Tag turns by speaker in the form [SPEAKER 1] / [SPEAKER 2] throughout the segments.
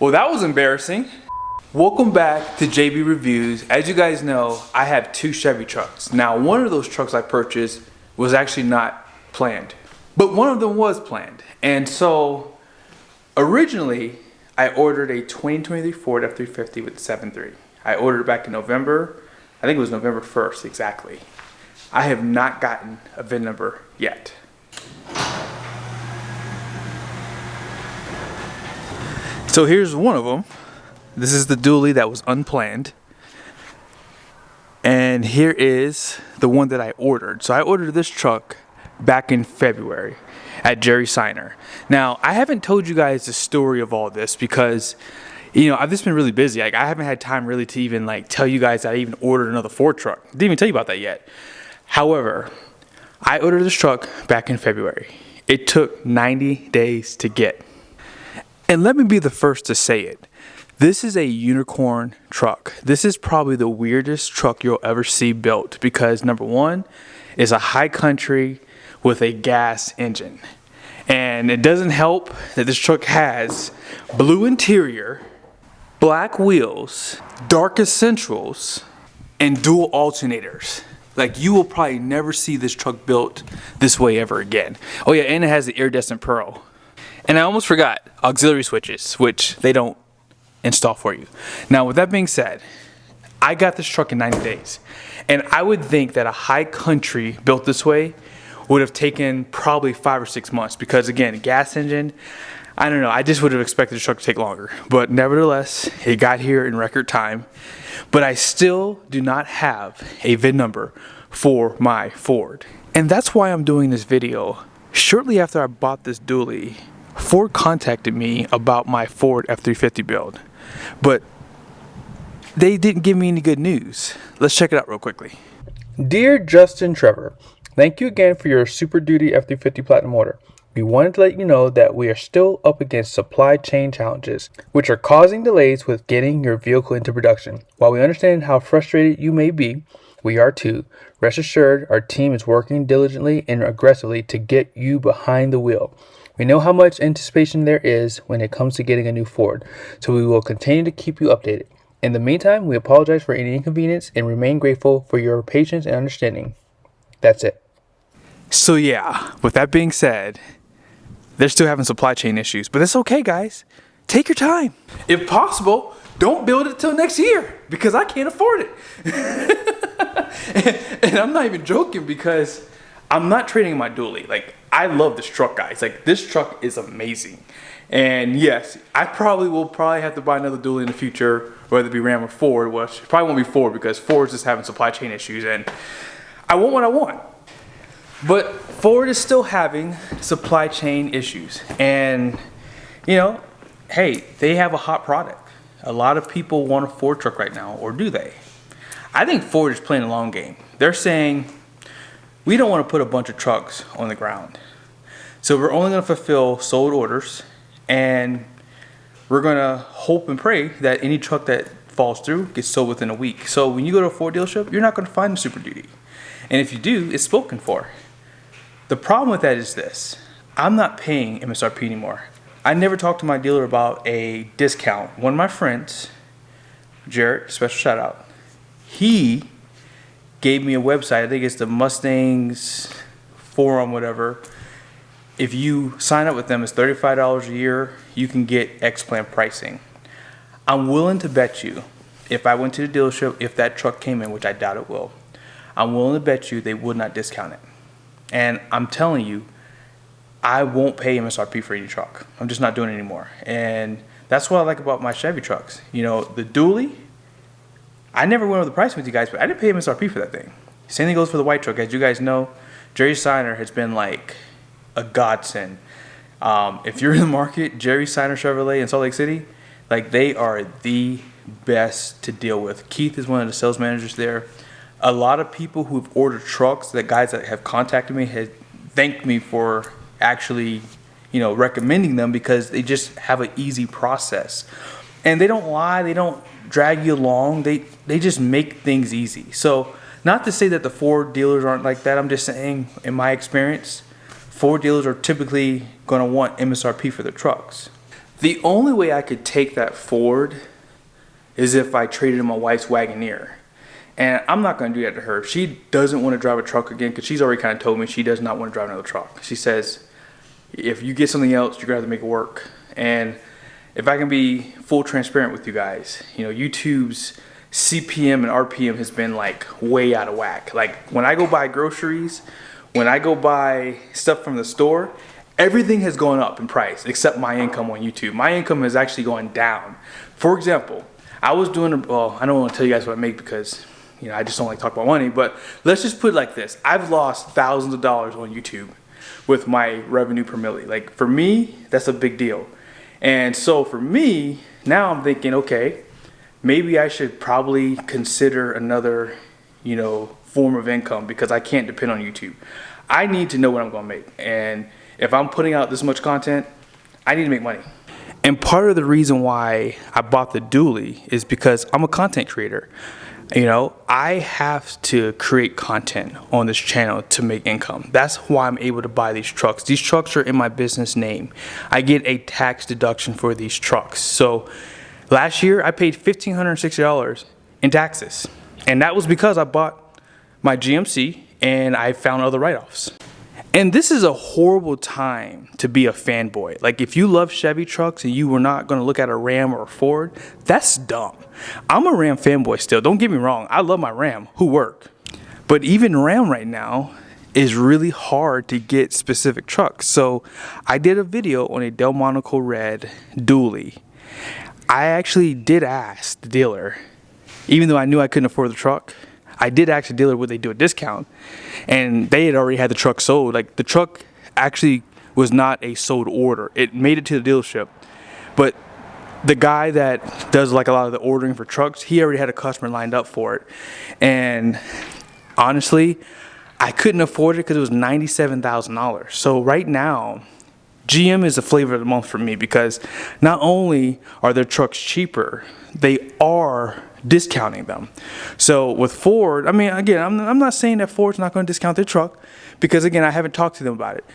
[SPEAKER 1] Well, that was embarrassing. Welcome back to JB Reviews. As you guys know, I have 2 Chevy trucks. Now, one of those trucks I purchased was actually not planned, but one of them was planned. And so originally I ordered a 2023 Ford F-350 with 7.3. I ordered it back in November. I think it was November 1st exactly. I have not gotten a VIN number yet. So here's one of them. This is the dually that was unplanned. And here is the one that I ordered. So I ordered this truck back in February at Jerry Seiner. Now, I haven't told you guys the story of all this because, you know, I've just been really busy. Like, I haven't had time really to even like tell you guys that I even ordered another Ford truck. Didn't even tell you about that yet. However, I ordered this truck back in February. It took 90 days to get. And let me be the first to say it. This is a unicorn truck. This is probably the weirdest truck you'll ever see built because number one is a high country with a gas engine. And it doesn't help that this truck has blue interior, black wheels, dark essentials, and dual alternators. Like, you will probably never see this truck built this way ever again. Oh yeah, and it has the iridescent pearl. And I almost forgot, auxiliary switches, which they don't install for you. Now, with that being said, I got this truck in 90 days. And I would think that a high country built this way would have taken probably 5 or 6 months because, again, a gas engine, I don't know, I just would have expected the truck to take longer. But nevertheless, it got here in record time. But I still do not have a VIN number for my Ford. And that's why I'm doing this video. Shortly after I bought this dually, Ford contacted me about my Ford F-350 build. But they didn't give me any good news. Let's check it out real quickly. Dear Justin Trevor, thank you again for your Super Duty F-350 Platinum order. We wanted to let you know that we are still up against supply chain challenges, which are causing delays with getting your vehicle into production. While we understand how frustrated you may be, we are too. Rest assured, our team is working diligently and aggressively to get you behind the wheel. We know how much anticipation there is when it comes to getting a new Ford, so we will continue to keep you updated. In the meantime, we apologize for any inconvenience and remain grateful for your patience and understanding. That's it. So yeah, with that being said, they're still having supply chain issues, but that's okay, guys. Take your time. If possible, don't build it till next year because I can't afford it. and I'm not even joking because I'm not trading my dually. Like, I love this truck, guys. Like, this truck is amazing. And yes, I will have to buy another dually in the future, whether it be Ram or Ford, which probably won't be Ford because Ford's just having supply chain issues and I want what I want. But Ford is still having supply chain issues. And, you know, hey, they have a hot product. A lot of people want a Ford truck right now, or do they? I think Ford is playing a long game. They're saying, we don't want to put a bunch of trucks on the ground. So we're only going to fulfill sold orders, and we're going to hope and pray that any truck that falls through gets sold within a week. So when you go to a Ford dealership, you're not going to find a Super Duty. And if you do, it's spoken for. The problem with that is this. I'm not paying MSRP anymore. I never talked to my dealer about a discount. One of my friends, Jared, special shout out, he gave me a website. I think it's the Mustangs Forum, whatever. If you sign up with them, it's $35 a year. You can get X-Plan pricing. I'm willing to bet you, if I went to the dealership, if that truck came in, which I doubt it will, I'm willing to bet you they would not discount it. And I'm telling you, I won't pay MSRP for any truck. I'm just not doing it anymore. And that's what I like about my Chevy trucks. You know, the dually, I never went over the price with you guys, but I didn't pay MSRP for that thing. Same thing goes for the white truck. As you guys know, Jerry Seiner has been like a godsend. If you're in the market, Jerry Seiner Chevrolet in Salt Lake City, like, they are the best to deal with. Keith is one of the sales managers there. A lot of people who've ordered trucks, the guys that have contacted me, have thanked me for actually, you know, recommending them because they just have an easy process. And they don't lie, they don't drag you along, they just make things easy. So, not to say that the Ford dealers aren't like that, I'm just saying, in my experience, Ford dealers are typically going to want MSRP for their trucks. The only way I could take that Ford is if I traded in my wife's Wagoneer. And I'm not going to do that to her. She doesn't want to drive a truck again because she's already kind of told me she does not want to drive another truck. She says, if you get something else, you're going to have to make it work. And if I can be full transparent with you guys, you know, YouTube's CPM and RPM has been like way out of whack. Like when I go buy groceries, when I go buy stuff from the store, everything has gone up in price except my income on YouTube. My income has actually gone down. For example, I was doing, well, I don't want to tell you guys what I make because, you know, I just don't like to talk about money, but let's just put it like this. I've lost thousands of dollars on YouTube with my revenue per milli. Like for me, that's a big deal. And so for me, now I'm thinking, okay, maybe I should probably consider another, you know, form of income because I can't depend on YouTube. I need to know what I'm going to make. And if I'm putting out this much content, I need to make money. And part of the reason why I bought the dually is because I'm a content creator. You know, I have to create content on this channel to make income. That's why I'm able to buy these trucks. These trucks are in my business name. I get a tax deduction for these trucks. So last year I paid $1,560 in taxes. And that was because I bought my GMC and I found other write-offs. And this is a horrible time to be a fanboy. Like if you love Chevy trucks and you were not going to look at a Ram or a Ford, that's dumb. I'm a Ram fanboy still. Don't get me wrong. I love my Ram. Who worked? But even Ram right now is really hard to get specific trucks. So I did a video on a Delmonico Red dually. I actually did ask the dealer, even though I knew I couldn't afford the truck, I did ask the dealer would they do a discount, and they had already had the truck sold. Like the truck actually was not a sold order. It made it to the dealership, but the guy that does like a lot of the ordering for trucks, he already had a customer lined up for it. And honestly, I couldn't afford it because it was $97,000. So right now, GM is the flavor of the month for me because not only are their trucks cheaper, they are discounting them. So with Ford, I mean, again, I'm not saying that Ford's not going to discount their truck because, again, I haven't talked to them about it.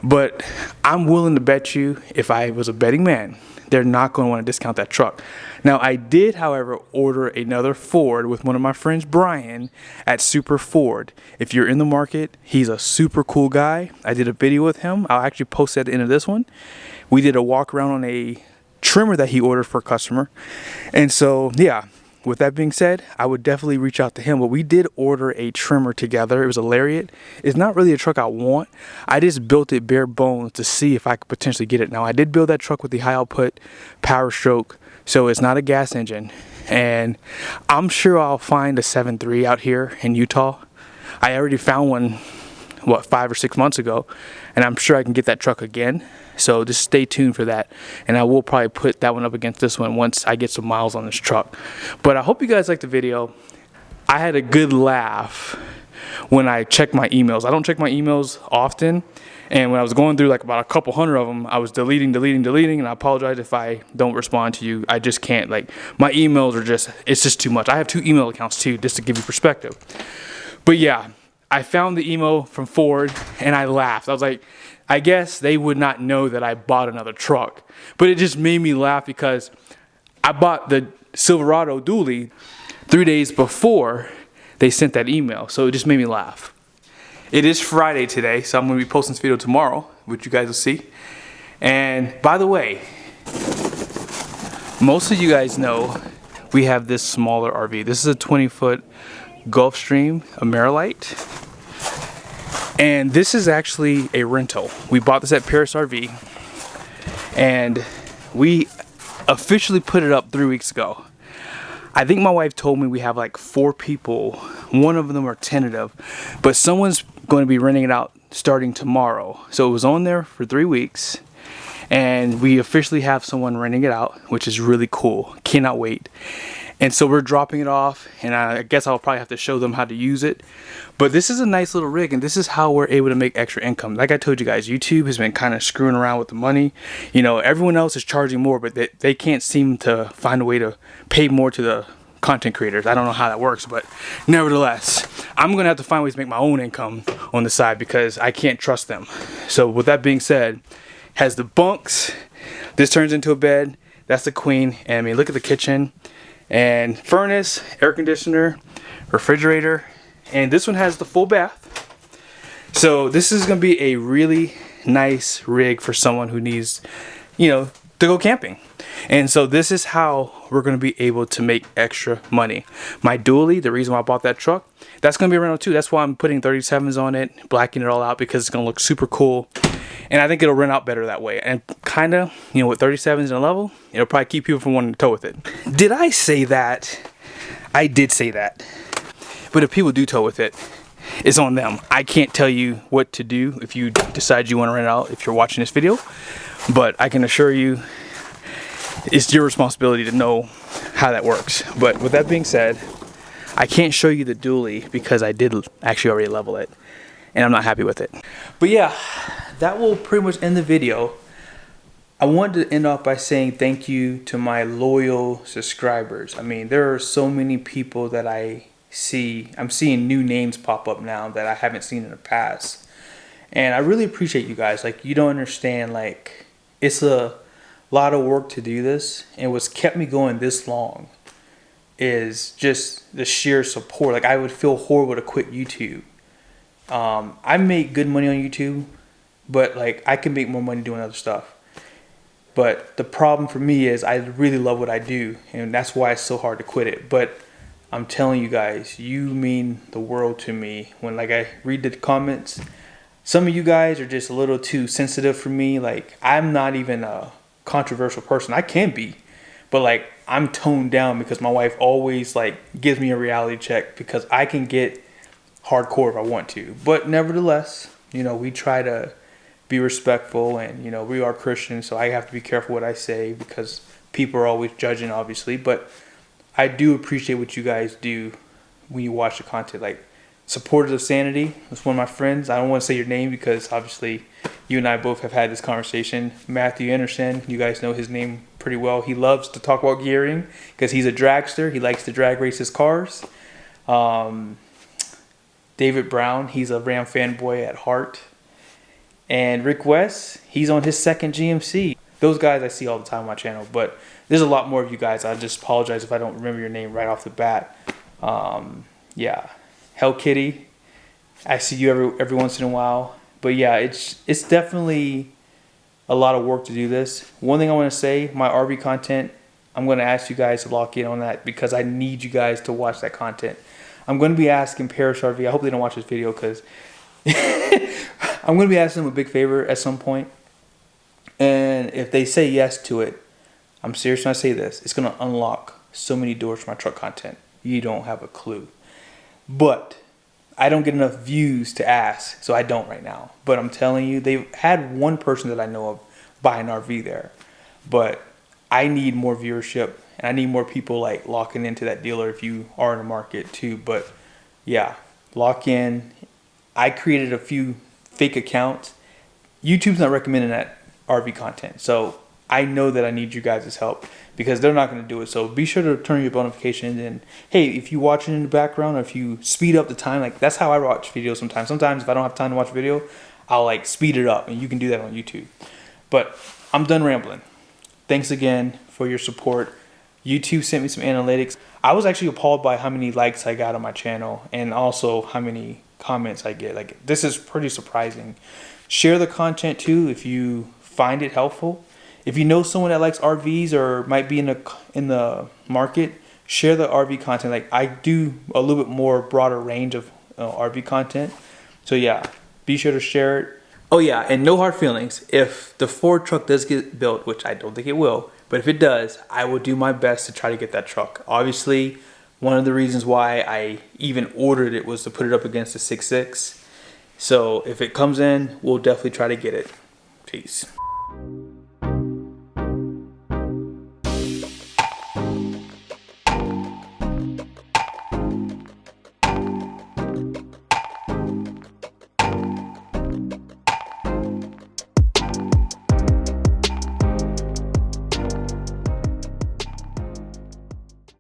[SPEAKER 1] But I'm willing to bet you, if I was a betting man, they're not going to want to discount that truck. Now, I did, however, order another Ford with one of my friends, Brian, at Super Ford. If you're in the market, he's a super cool guy. I did a video with him. I'll actually post at the end of this one. We did a walk around on a trimmer that he ordered for a customer. And so, yeah. With that being said, I would definitely reach out to him. But we did order a trimmer together. It was a Lariat. It's not really a truck I want. I just built it bare bones to see if I could potentially get it. Now, I did build that truck with the high output power stroke, so it's not a gas engine. And I'm sure I'll find a 7.3 out here in Utah. I already found one, 5 or 6 months ago, and I'm sure I can get that truck again. So just stay tuned for that, and I will probably put that one up against this one once I get some miles on this truck. But I hope you guys liked the video. I had a good laugh when I checked my emails. I don't check my emails often, and when I was going through like about a couple hundred of them, I was deleting, and I apologize if I don't respond to you. I just can't. Like my emails are just, it's just too much. I have 2 email accounts too, just to give you perspective. But yeah, I found the email from Ford and I laughed. I was like, I guess they would not know that I bought another truck. But it just made me laugh because I bought the Silverado dually 3 days before they sent that email. So it just made me laugh. It is Friday today, so I'm going to be posting this video tomorrow, which you guys will see. And by the way, most of you guys know we have this smaller RV. This is a 20-foot Gulfstream Amerilite. And this is actually a rental. We bought this at Paris RV, and we officially put it up 3 weeks ago. I think my wife told me we have like 4 people. One of them are tentative, but someone's going to be renting it out starting tomorrow. So it was on there for 3 weeks, and we officially have someone renting it out, which is really cool. Cannot wait. And so we're dropping it off, and I guess I'll probably have to show them how to use it. But this is a nice little rig, and this is how we're able to make extra income. Like I told you guys, YouTube has been kind of screwing around with the money. You know, everyone else is charging more, but they can't seem to find a way to pay more to the content creators. I don't know how that works, but nevertheless, I'm going to have to find ways to make my own income on the side because I can't trust them. So with that being said, Has the bunks. This turns into a bed. That's the queen. And I mean, look at the kitchen and furnace, air conditioner, refrigerator, and this one has the full bath. So this is gonna be a really nice rig for someone who needs, you know, to go camping. And so this is how we're gonna be able to make extra money. My dually, the reason why I bought that truck, that's gonna be a rental too. That's why I'm putting 37s on it, blacking it all out, because it's gonna look super cool. And I think it'll rent out better that way. And kind of, you know, with 37s and a level, it'll probably keep people from wanting to tow with it. Did I say that? I did say that. But if people do tow with it, it's on them. I can't tell you what to do if you decide you want to rent it out if you're watching this video. But I can assure you, it's your responsibility to know how that works. But with that being said, I can't show you the dually because I did actually already level it. And I'm not happy with it. But yeah, that will pretty much end the video. I wanted to end off by saying thank you to my loyal subscribers. I mean, there are so many people that I'm seeing new names pop up now that I haven't seen in the past. And I really appreciate you guys. Like, you don't understand, like, it's a lot of work to do this. And what's kept me going this long is just the sheer support. Like, I would feel horrible to quit YouTube. I make good money on YouTube, but like I can make more money doing other stuff. But the problem for me is I really love what I do, and that's why it's so hard to quit it. But I'm telling you guys, you mean the world to me. When like I read the comments, some of you guys are just a little too sensitive for me. Like, I'm not even a controversial person. I can be, but like I'm toned down because my wife always like gives me a reality check because I can get hardcore if I want to. But nevertheless, you know, we try to be respectful, and you know, we are Christians, so I have to be careful what I say because people are always judging, obviously. But I do appreciate what you guys do when you watch the content. Like, Supporters of Sanity, that's one of my friends. I don't want to say your name because obviously you and I both have had this conversation. Matthew Anderson, you guys know his name pretty well. He loves to talk about gearing because he's a dragster. He likes to drag race his cars. David Brown, he's a Ram fanboy at heart. And Rick West, he's on his second GMC. Those guys I see all the time on my channel, but there's a lot more of you guys. I just apologize if I don't remember your name right off the bat. Yeah, Hell Kitty, I see you every once in a while. But yeah, it's definitely a lot of work to do this. One thing I want to say, my RV content, I'm going to ask you guys to lock in on that because I need you guys to watch that content. I'm going to be asking Paris RV, I hope they don't watch this video because I'm going to be asking them a big favor at some point. And if they say yes to it, I'm serious when I say this, it's going to unlock so many doors for my truck content. You don't have a clue. But I don't get enough views to ask, so I don't right now. But I'm telling you, they've had one person that I know of buy an RV there. But I need more viewership, and I need more people like locking into that dealer if you are in the market too. But yeah, lock in. I created a few fake accounts. YouTube's not recommending that RV content, so I know that I need you guys' help because they're not going to do it. So be sure to turn your notifications, and hey, if you watch it in the background or if you speed up the time, like that's how I watch videos sometimes. Sometimes if I don't have time to watch a video, I'll like speed it up, and you can do that on YouTube. But I'm done rambling. Thanks again for your support. YouTube sent me some analytics. I was actually appalled by how many likes I got on my channel and also how many comments I get. Like, this is pretty surprising. Share the content too if you find it helpful. If you know someone that likes RVs or might be in the market, share the RV content. Like, I do a little bit more broader range of RV content. So yeah, be sure to share it. Oh yeah, and no hard feelings. If the Ford truck does get built, which I don't think it will, but if it does, I will do my best to try to get that truck. Obviously, one of the reasons why I even ordered it was to put it up against the 6.6. So if it comes in, we'll definitely try to get it. Peace.